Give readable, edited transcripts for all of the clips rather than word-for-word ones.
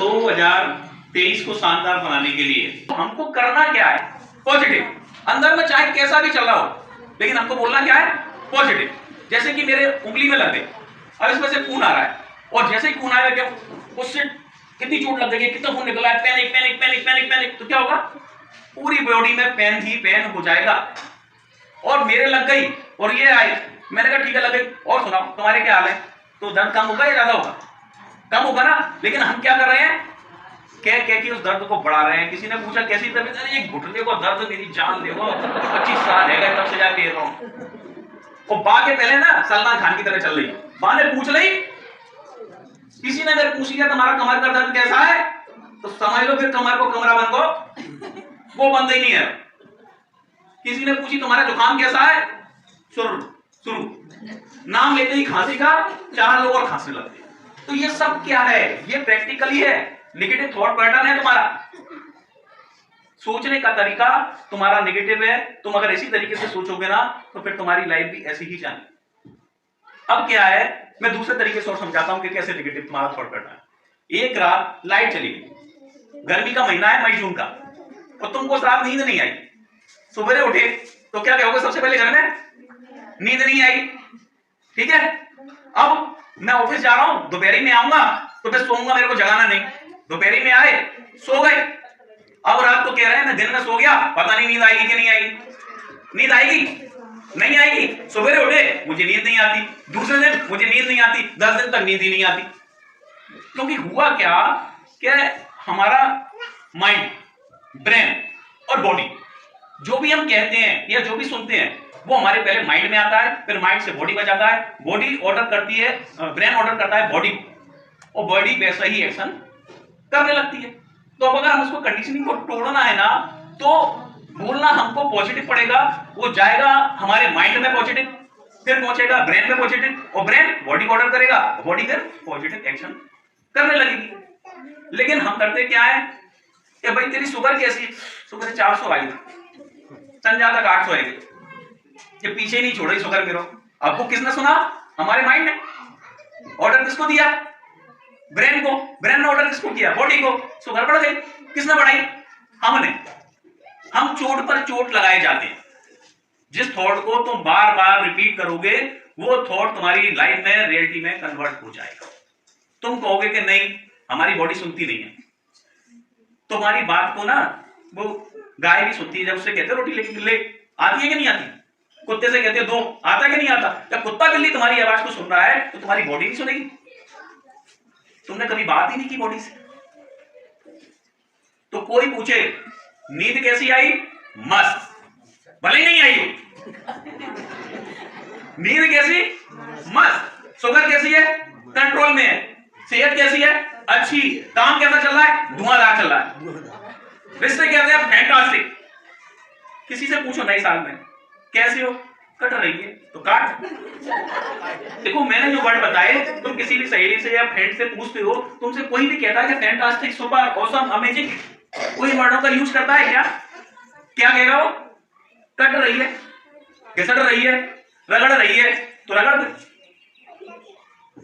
2023 को शानदार बनाने के लिए हमको करना क्या है? पॉजिटिव। अंदर में चाहे कैसा भी चल रहा हो, लेकिन हमको बोलना क्या है? पॉजिटिव। जैसे कि मेरे उंगली में लग गई, अब इसमें से खून आ रहा है, और जैसे ही खून आएगा क्या उससे कितनी चोट लग गई, कितना खून निकला है, panic panic panic panic panic, तो क्या होगा? पूरी बॉडी में पेन ही पेन हो जाएगा। और मेरे लग गई और ये आई, मैंने कहा ठीक है लग गई, और सुनाओ तुम्हारे क्या हाल है, तो दर्द कम होगा या ज्यादा होगा? कम होगा ना। लेकिन हम क्या कर रहे हैं? कह कह के उस दर्द को बढ़ा रहे हैं। किसी ने पूछा कैसी तबीयत? अरे ये घुटने को दर्द मेरी जान देखो, 25 साल है तब से जाके रहा हूं। और बा के पहले ना सलमान खान की तरह चल रही, बा ने पूछ ली, किसी ने अगर पूछ लिया तुम्हारा कमर का दर्द कैसा है, तो समझ लो फिर कमर को कमरा बंद को वो बंद ही नहीं है। किसी ने पूछी तुम्हारा जुकाम कैसा है, शुरू शुरू नाम लेते ही खांसी का 4 लोग और खांसने लगते। तो ये सब क्या है? ये प्रैक्टिकली है, नेगेटिव थॉट पैटर्न है तुम्हारा, सोचने का तरीका तुम्हारा नेगेटिव है। तुम अगर इसी तरीके से सोचोगे ना तो फिर तुम्हारी लाइफ भी ऐसी ही जानी। अब क्या है, मैं दूसरे तरीके से और समझाता हूं कि कैसे नेगेटिव तुम्हारा थॉट पैटर्न है। एक रात लाइट चली गई, गर्मी का महीना है, मई जून का, और तुमको रात नींद नहीं आई, सुबह उठे तो क्या कहोगे सबसे पहले? घर में नींद नहीं आई, ठीक है। अब मैं ऑफिस जा रहा हूं, दोपहरी में आऊंगा तो फिर सोऊंगा, मेरे को जगाना नहीं। दोपहरी में आए, सो गए। अब रात को कह रहे हैं मैं दिन में सो गया, पता नहीं नींद आएगी कि नहीं आएगी। नींद आएगी? नहीं आएगी। सुबह उठे मुझे नींद नहीं आती, दूसरे दिन मुझे नींद नहीं आती, 10 दिन तक नींद ही नहीं आती। क्योंकि हुआ क्या कि हमारा माइंड, ब्रेन और बॉडी, जो भी हम कहते हैं या जो भी सुनते हैं वो हमारे पहले माइंड में आता है, फिर माइंड से बॉडी में जाता है, बॉडी ऑर्डर करती है, ब्रेन ऑर्डर करता है बॉडी को, और बॉडी वैसा ही एक्शन करने लगती है। तो अब अगर हम उसको कंडीशनिंग को तोड़ना है ना, तो बोलना हमको पॉजिटिव पड़ेगा। वो जाएगा हमारे माइंड में पॉजिटिव, फिर पहुंचेगा ब्रेन में पॉजिटिव, और ब्रेन बॉडी को ऑर्डर करेगा, बॉडी फिर पॉजिटिव एक्शन करने लगेगी। लेकिन हम करते क्या है कि भाई तेरी शुगर कैसी? शुगर 400 आई, संजा तक 800 आएगी, ये पीछे नहीं छोड़ रही शुगर मेरो। आपको किसने सुना? हमारे माइंड ने। ऑर्डर किसको दिया? ब्रेन को। ब्रेन ने ऑर्डर किसको किया? बॉडी को। शुगर बढ़ गई। किसने बढ़ाई? हमने। हम चोट पर चोट लगाए जाते हैं। जिस थॉट को तुम बार बार रिपीट करोगे वो थॉट तुम्हारी लाइफ में, रियलिटी में कन्वर्ट हो जाएगा। तुम कहोगे कि नहीं हमारी बॉडी सुनती नहीं है, तुम्हारी बात को ना वो गाय भी सुनती है। जब उससे कहते रोटी ले आती है कि नहीं आती, कुत्ते से कहते दो, आता है कि नहीं आता। जब कुत्ता बिल्ली तुम्हारी आवाज को सुन रहा है तो तुम्हारी बॉडी नहीं सुनेगी। तुमने कभी बात ही नहीं की बॉडी से। तो कोई पूछे नींद कैसी आई? मस्त। भले ही नहीं आई नींद कैसी? मस्त। शुगर कैसी है? कंट्रोल में है। सेहत कैसी है? अच्छी। काम कैसा चल रहा है? धुआंधार चल रहा है। रिश्ते कहते हैं फैंटास्टिक। किसी से पूछो नए साल में कैसे हो? कट रही है तो काट। देखो मैंने जो वर्ड बताए, तुम किसी भी सहेली से या फ्रेंड से पूछते हो, तुमसे कोई भी कहता है कि फैंटास्टिक, सुपर, ऑसम, अमेजिंग, कोई वर्डों का यूज करता है क्या? क्या कहेगा वो? कट रही है, घिसट रही है, रगड़ रही है, तो रगड़ दे।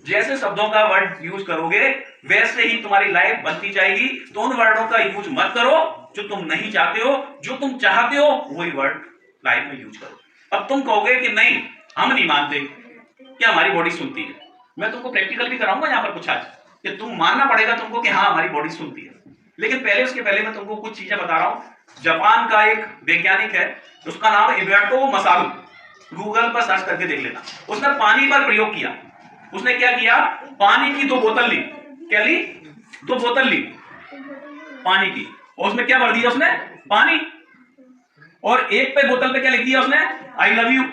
जैसे शब्दों का वर्ड यूज करोगे वैसे ही तुम्हारी लाइफ बनती जाएगी। तो उन वर्डों का यूज मत करो जो तुम नहीं चाहते हो, जो तुम चाहते हो वही वर्ड लाइफ में यूज करो। अब तुम कहोगे कि नहीं हम नहीं मानते कि हमारी बॉडी सुनती है। मैं तुमको प्रैक्टिकल भी कराऊंगा यहाँ पर कुछ आज, कि तुम मानना पड़ेगा तुमको कि हाँ हमारी बॉडी सुनती है। लेकिन उसके पहले मैं तुमको कुछ चीजें बता रहा हूं। जापान का एक वैज्ञानिक है, उसका नाम इबराटो मसारू, गूगल पर सर्च करके देख लेना। उसने पानी पर प्रयोग किया। उसने क्या किया? पानी की 2 बोतल ली। क्या ली? 2 बोतल ली पानी की, और उसमें क्या भर दिया उसने? पानी। और एक पे बोतल पे क्या लिख दिया उसने? I love you,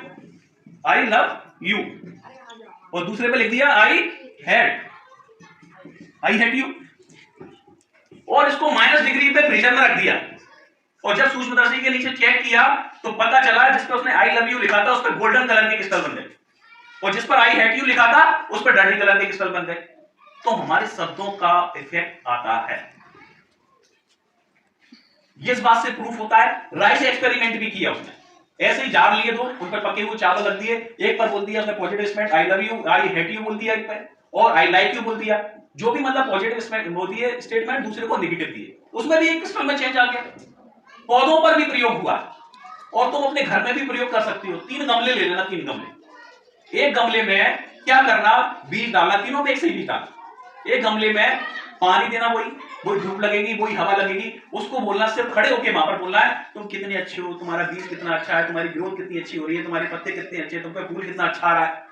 I love you. और दूसरे पे लिख दिया आई हेट यू। और इसको -डिग्री पे फ्रीजर में रख दिया। और जब सूक्ष्मदर्शी के नीचे चेक किया तो पता चला जिस पर उसने आई लव यू लिखा था उस पर गोल्डन कलर के क्रिस्टल बन गए, और जिस पर आई हेट यू लिखा था उस पर डर्टी कलर के क्रिस्टल बन गए। तो हमारे शब्दों का इफेक्ट आता है। ये इस बात से प्रूफ होता है। राय से एक्सपेरिमेंट भी किया उसने। ऐसे ही जार लिए 2, उन पर पके हुए चावल रख दिए, एक पर बोल दिया उसने positive statement I love you, I hate you बोल दिया एक पर, और आई लाइक यू बोल दिया, जो भी मतलब पॉजिटिव बोल दिए स्टेटमेंट, दूसरे को नेगेटिव दिए, उसमें भी एक क्रिस्टल में चेंज आ गया। पौधों पर भी प्रयोग हुआ और तुम अपने घर में भी प्रयोग कर सकती हो। 3 गमले ले लेना, 3 गमले, एक गमले में क्या करना, बीज डालना, तीनों में एक से ही बीज डालना। एक गमले में पानी देना, वही धूप लगेगी, वही हवा लगेगी, उसको बोलना, सिर्फ खड़े होके वहां पर बोलना है तुम कितनी अच्छी हो, तुम्हारा बीज कितना अच्छा है, तुम्हारी ग्रोथ कितनी अच्छी हो रही है, तुम्हारे पत्ते कितने अच्छे, तुम पे फूल कितना अच्छा आ रहा है।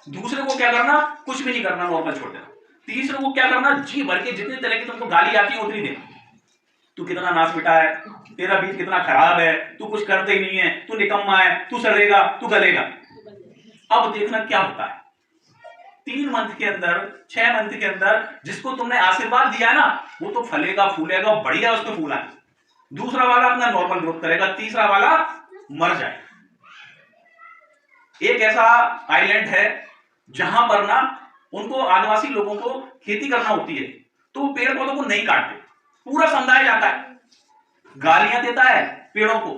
दूसरे को क्या करना, कुछ भी नहीं करना, नॉर्मल छोड़ देना। तीसरे को क्या करना, जी भर के जितनी तरह की तुमको गाली आती है उतनी देना, तू कितना नाश बेटा है, तेरा बीज कितना खराब है, तू कुछ करते ही नहीं है, तू निकम्मा है, तू सड़ेगा, तू गलेगा। अब देखना क्या होता है, 3 मंथ के अंदर, 6 मंथ के अंदर जिसको तुमने आशीर्वाद दिया ना, वो तो फलेगा, फूलेगा, बढ़िया उसको फूल आए। दूसरा वाला अपना नॉर्मल ग्रोथ करेगा, तीसरा वाला मर जाए। एक ऐसा आइलैंड है जहां पर ना उनको आदिवासी लोगों को खेती करना होती है, तो वो पेड़ पौधों को नहीं काटते, पूरा समुदाय जाता है, गालियां देता है पेड़ों को,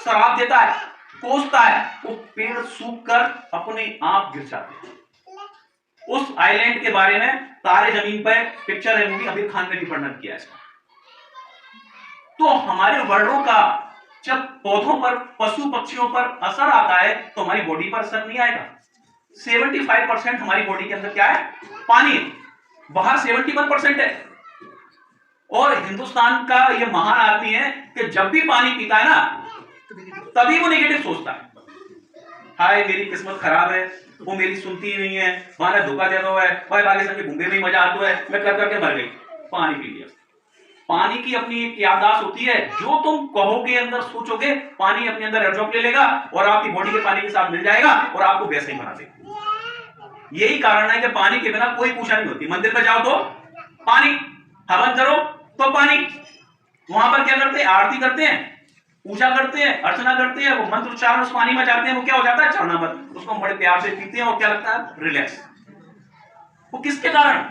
शराब देता है, कोसता है, वो पेड़ सूख कर अपने आप गिर जाते हैं। उस आइलैंड के बारे में तारे जमीन पर पिक्चर है, मूवी, आमिर खान ने भी वर्णन किया है। तो हमारे वर्णों का जब पौधों पर, पशु पक्षियों पर असर आता है तो हमारी बॉडी पर असर नहीं आएगा। 75% हमारी बॉडी के अंदर क्या है, पानी है, बाहर 71% है। और हिंदुस्तान का ये महान आदमी है कि जब भी पानी पीता है ना, तभी वो नेगेटिव सोचता है, हाय मेरी किस्मत खराब है, वो मेरी सुनती ही नहीं है, हमारा धोखा दे दो है, भाई बागे संग घूमने में मजा आता है, मैं कर करके मर गई, पानी पी लिया। पानी की अपनी एक याददाश्त होती है, जो तुम कहोगे अंदर सोचोगे, पानी अपने अंदर एब्जॉर्ब ले लेगा और आपकी बॉडी के पानी के साथ मिल जाएगा और आपको वैसे ही बना देगा। यही कारण है कि पानी के बिना कोई पूजा नहीं होती। मंदिर में जाओ तो पानी, हवन करो तो पानी, वहां पर क्या करते हैं, आरती करते हैं, पूजा करते हैं, अर्चना करते हैं, वो मंत्र उच्चारण उस पानी में जाते हैं, वो क्या हो जाता है, चरणामृत, उसको हम बड़े प्यार से पीते हैं और क्या लगता है, रिलैक्स। वो किसके कारण,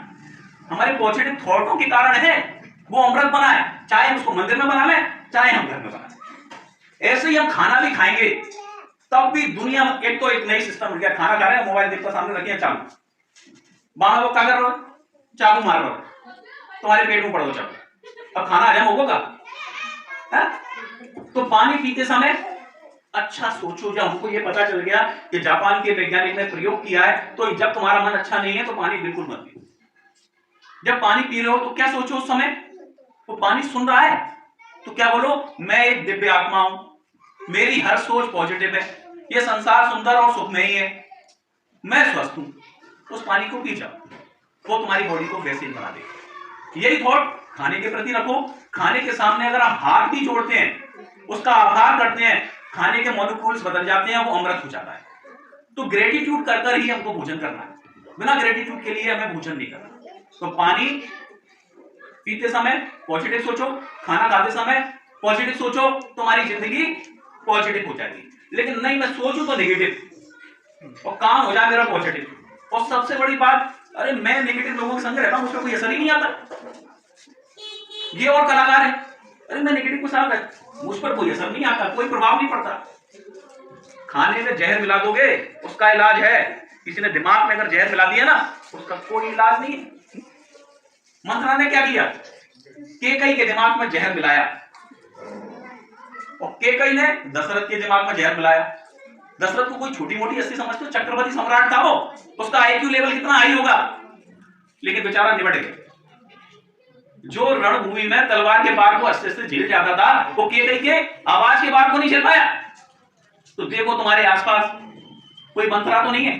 हमारे पॉजिटिव थॉटों के कारण है। वो अमृत बना है, चाहे हम उसको मंदिर में बना लें, चाहे हम घर में बना लें। ऐसे ही हम खाना भी खाएंगे तब भी दुनिया में एक तो एक नई सिस्टम हो गया, खाना खा रहे हैं, मोबाइल देखकर सामने रखिए, चाकू, वहां वो क्या कर रहे हो, चाकू मार रहे हो, तुम्हारे पेट में पड़ दो चाकू, अब खाना हजम होगा है? तो पानी पीते समय अच्छा सोचो। जब हमको ये पता चल गया कि जापान के वैज्ञानिक ने प्रयोग किया है, तो जब तुम्हारा मन अच्छा नहीं है तो पानी बिल्कुल मत पियो। जब पानी पी रहे हो तो क्या सोचो, उस समय तो पानी सुन रहा है तो क्या बोलो, मैं एक दिव्य आत्मा हूं, मेरी हर सोच पॉजिटिव है, ये संसार सुंदर और सुखमय है, मैं स्वस्थ हूं। उस पानी को पी जाओ, वो तुम्हारी बॉडी को वैसे ही बना देगा। यही थॉट खाने के प्रति रखो। खाने के सामने अगर आप हाथ भी जोड़ते हैं, उसका आभार करते हैं, खाने के मॉलिक्यूल्स बदल जाते हैं, वो अमृत हो जाता है। तो ग्रेटिट्यूड कर कर ही हमको भोजन करना है, बिना ग्रेटिट्यूड के लिए हमें भोजन नहीं करना। तो पानी पीते समय पॉजिटिव सोचो, खाना खाते समय पॉजिटिव सोचो, तुम्हारी जिंदगी पॉजिटिव हो जाएगी। लेकिन नहीं, मैं सोचूं तो नेगेटिव और काम हो जाए मेरा पॉजिटिव। और सबसे बड़ी बात, अरे मैं नेगेटिव लोगों के संग रहता हूं, उसका कोई असर ही नहीं आता। ये और कलाकार है, अरे मैं नेगेटिव के साथ है, मुझ पर कोई असर नहीं आता, कोई प्रभाव नहीं पड़ता। खाने में जहर मिला दोगे, उसका इलाज है। किसी ने दिमाग में अगर जहर मिला दिया ना, उसका कोई इलाज नहीं है। मंत्रा ने क्या किया, केकई के दिमाग में जहर मिलाया, और केकई ने दशरथ के दिमाग में जहर मिलाया। दशरथ को कोई छोटी मोटी हस्ती समझते हो, चक्रवर्ती सम्राट था वो, उसका आईक्यू लेवल कितना हाई होगा, लेकिन बेचारा निबट गया। जो रणभूमि में तलवार के बार को अस्त्र से झेल जाता था, वो केकई के आवाज के बार को नहीं झेल पाया। तो देखो तुम्हारे आसपास कोई मंत्रा तो नहीं है।